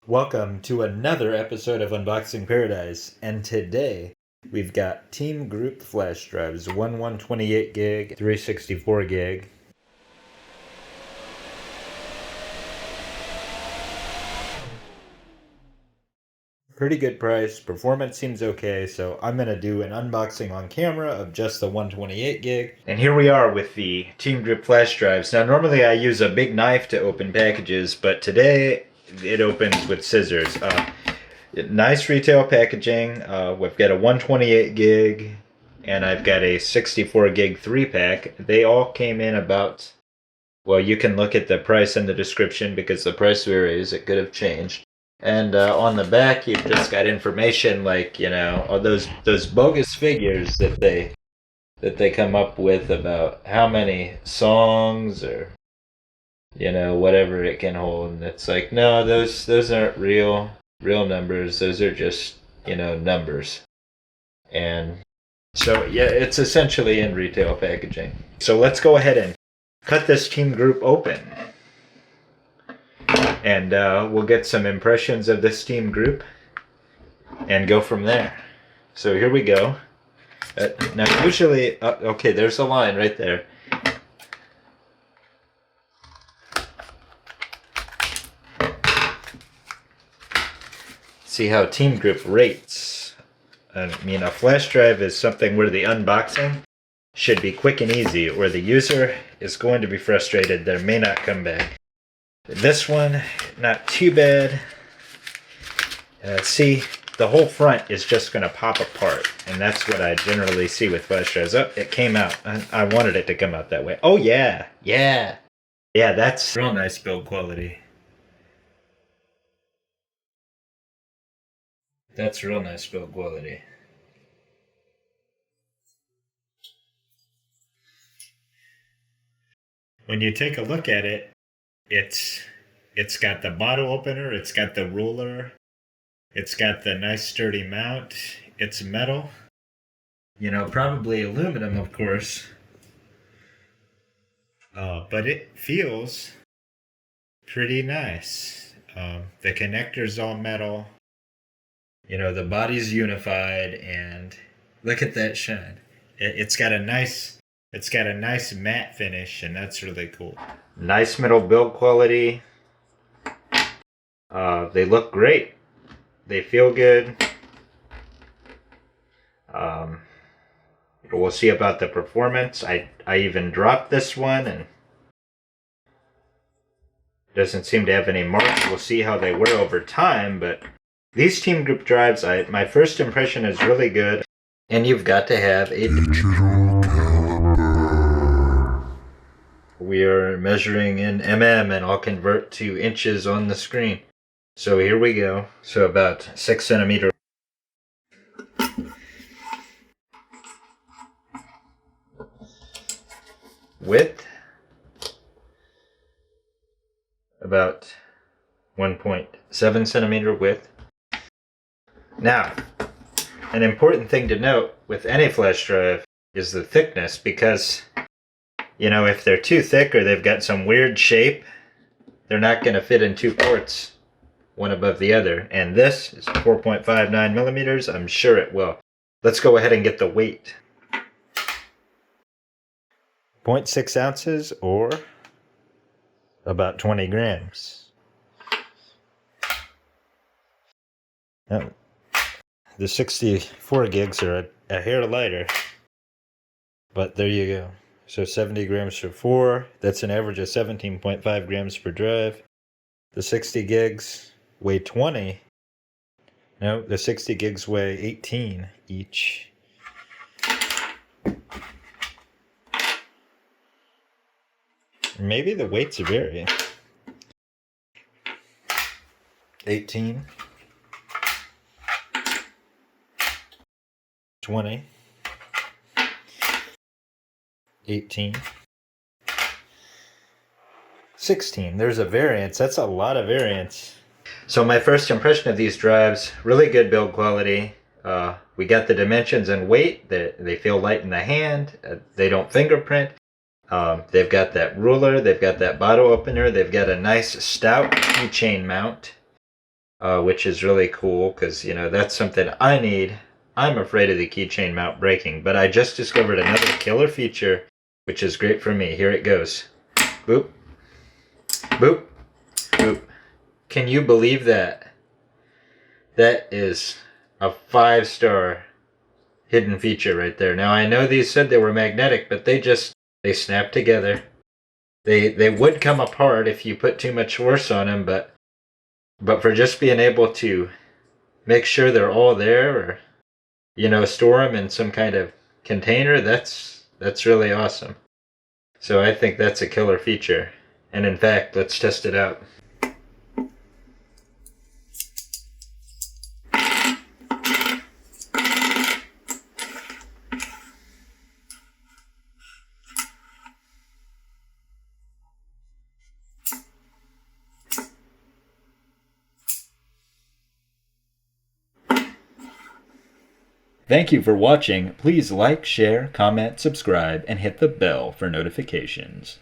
Welcome to another episode of Unboxing Paradise, and today we've got Team Group flash drives, one 128 gig, 364 gig. Pretty good price, performance seems okay, so I'm going to do an unboxing on camera of just the 128 gig. And here we are with the Team Group flash drives. Now normally I use a big knife to open packages, but today it opens with scissors. Nice retail packaging. We've got a 128 gig and I've got a 64 gig 3-pack. They all came in about, well, you can look at the price in the description because the price varies. It could have changed. And on the back, you've just got information like, you know, all those bogus figures that they come up with about how many songs or, you know, whatever it can hold. And it's like, no, those aren't real numbers. Those are just, you know, numbers. And so yeah, it's essentially in retail packaging. So let's go ahead and cut this Team Group open, and we'll get some impressions of this Team Group and go from there. So here we go. Now usually, okay, there's a line right there. See how Team Group rates. I mean, a flash drive is something where the unboxing should be quick and easy, or the user is going to be frustrated. They may not come back. This one, not too bad. See, the whole front is just going to pop apart, and that's what I generally see with flash drives. Oh, it came out. I wanted it to come out that way. Oh yeah, that's real nice build quality. That's real nice build quality. When you take a look at it, it's got the bottle opener, it's got the ruler, it's got the nice sturdy mount, it's metal. You know, probably aluminum, of course. But it feels pretty nice. The connector's all metal. You know, the body's unified, and look at that shine. It's got a nice matte finish, and that's really cool. Nice metal build quality. They look great. They feel good. We'll see about the performance. I even dropped this one, and doesn't seem to have any marks. We'll see how they wear over time, but these Team Group drives, my first impression is really good. And you've got to have a digital caliper. We are measuring in mm, and I'll convert to inches on the screen. So here we go. So about 6 centimeter. Width. About 1.7 centimeter width. Now, an important thing to note with any flash drive is the thickness, because, you know, if they're too thick or they've got some weird shape, they're not going to fit in two ports, one above the other. And this is 4.59 millimeters. I'm sure it will. Let's go ahead and get the weight. 0.6 ounces, or about 20 grams. Now, the 64 gigs are a hair lighter, but there you go. So 70 grams for 4, that's an average of 17.5 grams per drive. The 60 gigs weigh 20. No, the 60 gigs weigh 18 each. Maybe the weights vary. 18. 20, 18, 16. There's a variance. That's a lot of variance. So my first impression of these drives, really good build quality. We got the dimensions and weight. They feel light in the hand. They don't fingerprint. They've got that ruler. They've got that bottle opener. They've got a nice stout keychain mount. which is really cool because, you know, that's something I need. I'm afraid of the keychain mount breaking, but I just discovered another killer feature, which is great for me. Here it goes. Boop. Boop. Boop. Can you believe that? That is a 5-star hidden feature right there. Now, I know these said they were magnetic, but they snap together. They would come apart if you put too much force on them, but for just being able to make sure they're all there, or, you know, store them in some kind of container, that's really awesome. So I think that's a killer feature. And in fact, let's test it out. Thank you for watching. Please like, share, comment, subscribe, and hit the bell for notifications.